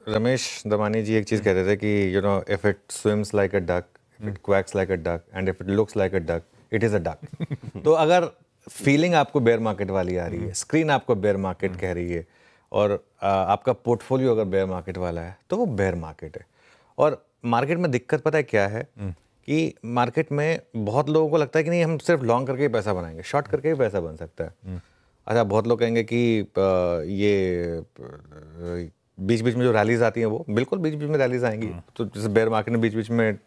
रमेश दमानी जी एक चीज़ कहते थे कि if it swims like a duck, if it quacks like a duck and if it looks like a duck, it is a duck. तो अगर feeling आपको bear market वाली आ रही है, स्क्रीन आपको बेयर मार्केट कह रही है, और आपका पोर्टफोलियो अगर बेयर मार्केट वाला है, तो वो बेयर मार्केट है। और मार्केट में दिक्कत पता है क्या है कि मार्केट में बहुत लोगों को लगता है कि नहीं, हम सिर्फ लॉन्ग करके ही पैसा बनाएंगे, शॉर्ट करके भी पैसा बन सकता है। अच्छा, बहुत लोग कहेंगे कि ये बीच बीच में जो रैलीज आती हैं, वो बिल्कुल बीच बीच में रैलीज आएंगी, तो जैसे बेयर मार्केट में बीच बीच में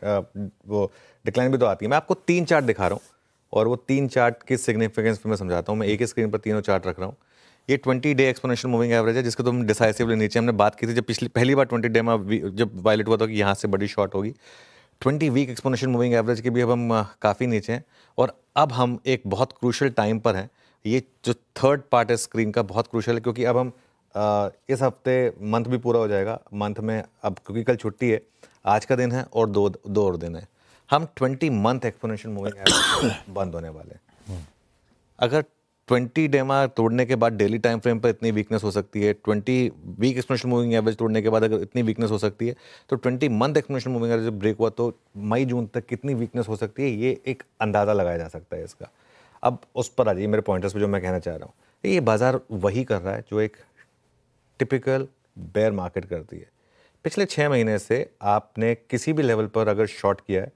वो डिक्लाइन भी तो आती है। मैं आपको 3 चार्ट दिखा रहा हूँ, और वो 3 चार्ट की सिग्निफिकेंस मैं समझाता हूँ। मैं एक ही स्क्रीन पर तीनों चार्ट रख रहा हूँ। ये 20 डे एक्सपोनेंशियल मूविंग एवरेज है, जिसको तुम डिसाइसिवली नीचे, हमने बात की थी जब पहली बार 20 डे में जब वायलेट हुआ था कि यहाँ से बड़ी शॉर्ट होगी। 20 वीक एक्सपोनेंशियल मूविंग एवरेज के भी अब हम काफ़ी नीचे हैं, और अब हम एक बहुत क्रूशल टाइम पर हैं। ये जो थर्ड पार्ट है स्क्रीन का, बहुत क्रूशल है, क्योंकि अब हम इस हफ्ते मंथ भी पूरा हो जाएगा। मंथ में अब, क्योंकि कल छुट्टी है, आज का दिन है और दो और दिन है, हम 20 मंथ एक्सपोनेंशियल मूविंग एवरेज बंद होने वाले हैं। अगर 20 डेमा तोड़ने के बाद डेली टाइम फ्रेम पर इतनी वीकनेस हो सकती है, 20 वीक एक्सपोनेंशियल मूविंग एवरेज तोड़ने के बाद अगर इतनी वीकनेस हो सकती है, तो 20 मंथ एक्सपोनेंशियल मूविंग एवरेज जब ब्रेक हुआ तो मई जून तक कितनी वीकनेस हो सकती है, ये एक अंदाज़ा लगाया जा सकता है इसका। अब उस पर आ जाइए मेरे पॉइंटर्स पे, जो मैं कहना चाह रहा हूँ। ये बाजार वही कर रहा है जो एक टिपिकल बेयर मार्केट करती है। पिछले 6 महीने से आपने किसी भी लेवल पर अगर शॉर्ट किया है,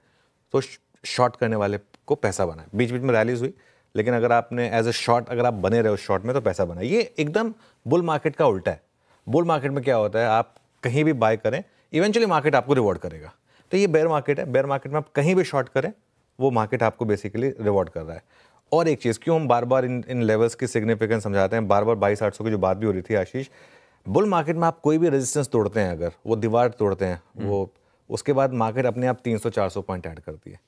तो शॉर्ट करने वाले को पैसा बना है। बीच बीच में रैलीज हुई, लेकिन अगर आपने एज ए शॉर्ट अगर आप बने रहे उस शॉर्ट में, तो पैसा बना। ये एकदम बुल मार्केट का उल्टा है। बुल मार्केट में क्या होता है, आप कहीं भी बाय करें, इवेंचुअली मार्केट आपको रिवॉर्ड करेगा। तो ये बेयर मार्केट है। बेयर मार्केट में आप कहीं भी शॉर्ट करें, वो मार्केट आपको बेसिकली रिवॉर्ड कर रहा है। और एक चीज़, क्यों हम बार बार इन लेवल्स की सिग्निफिकेंस समझाते हैं, बार बार 22,800 की जो बात भी हो रही थी आशीष, बुल मार्केट में आप कोई भी रेजिस्टेंस तोड़ते हैं, अगर वो दीवार तोड़ते हैं, वो उसके बाद मार्केट अपने आप 300-400 पॉइंट ऐड करती है।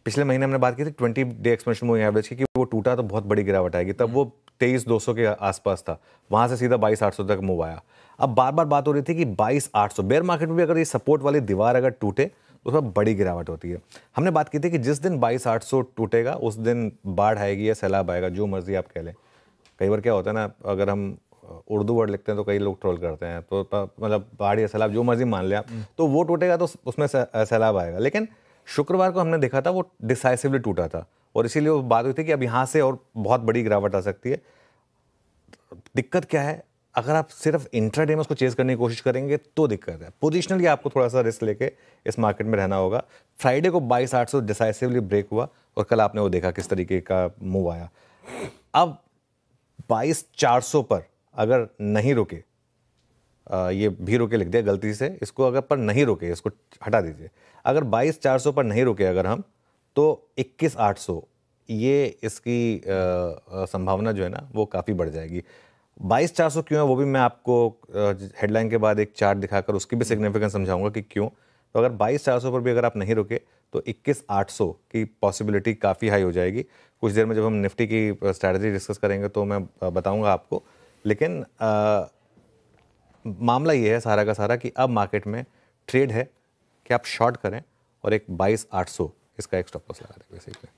पिछले महीने हमने बात की थी 20 डे एक्सपोनेंशियल मूविंग एवरेज की, कि वो टूटा तो बहुत बड़ी गिरावट आएगी, तब वो 23,200 के आसपास था, वहां से सीधा 22,800 तक मूव आया। अब बार बार बात हो रही थी कि 22,800 बेयर मार्केट में भी अगर ये सपोर्ट वाली दीवार अगर टूटे, उसमें बड़ी गिरावट होती है। हमने बात की थी कि जिस दिन 22,800 टूटेगा, उस दिन बाढ़ आएगी या सैलाब आएगा, जो मर्जी आप कह लें। कई बार क्या होता है ना, अगर हम उर्दू वर्ड लिखते हैं तो कई लोग ट्रोल करते हैं, तो मतलब बाढ़ या सैलाब जो मर्जी मान लिया, तो वो टूटेगा तो उसमें सैलाब आएगा। लेकिन शुक्रवार को हमने देखा था वो डिसाइसिवली टूटा था, और इसीलिए वो बात हुई थी कि अब यहाँ से और बहुत बड़ी गिरावट आ सकती है। दिक्कत क्या है, अगर आप सिर्फ इंट्राडे में उसको चेज करने की कोशिश करेंगे तो दिक्कत है। पोजिशनली आपको थोड़ा सा रिस्क लेके इस मार्केट में रहना होगा। फ्राइडे को 22,800 डिसाइसिवली ब्रेक हुआ, और कल आपने वो देखा किस तरीके का मूव आया। अब 22,400 पर अगर नहीं रुके, ये भी रुके लिख दिया गलती से, इसको अगर पर नहीं रुके, इसको हटा दीजिए। अगर 22,400 पर नहीं रुके अगर हम, तो 21,800 ये इसकी संभावना जो है ना, वो काफ़ी बढ़ जाएगी। 22,400 क्यों है, वो भी मैं आपको हेडलाइन के बाद एक चार्ट दिखाकर उसकी भी सिग्निफिकेंस समझाऊंगा कि क्यों। तो अगर 22,400 पर भी अगर आप नहीं रुके, तो 21,800 की पॉसिबिलिटी काफ़ी हाई हो जाएगी। कुछ देर में जब हम निफ्टी की स्ट्रैटेजी डिस्कस करेंगे तो मैं बताऊंगा आपको। लेकिन मामला ये है सारा का सारा कि अब मार्केट में ट्रेड है कि आप शॉर्ट करें और एक 22,800 इसका एक स्टॉप लॉस लगा दें बेसिकली।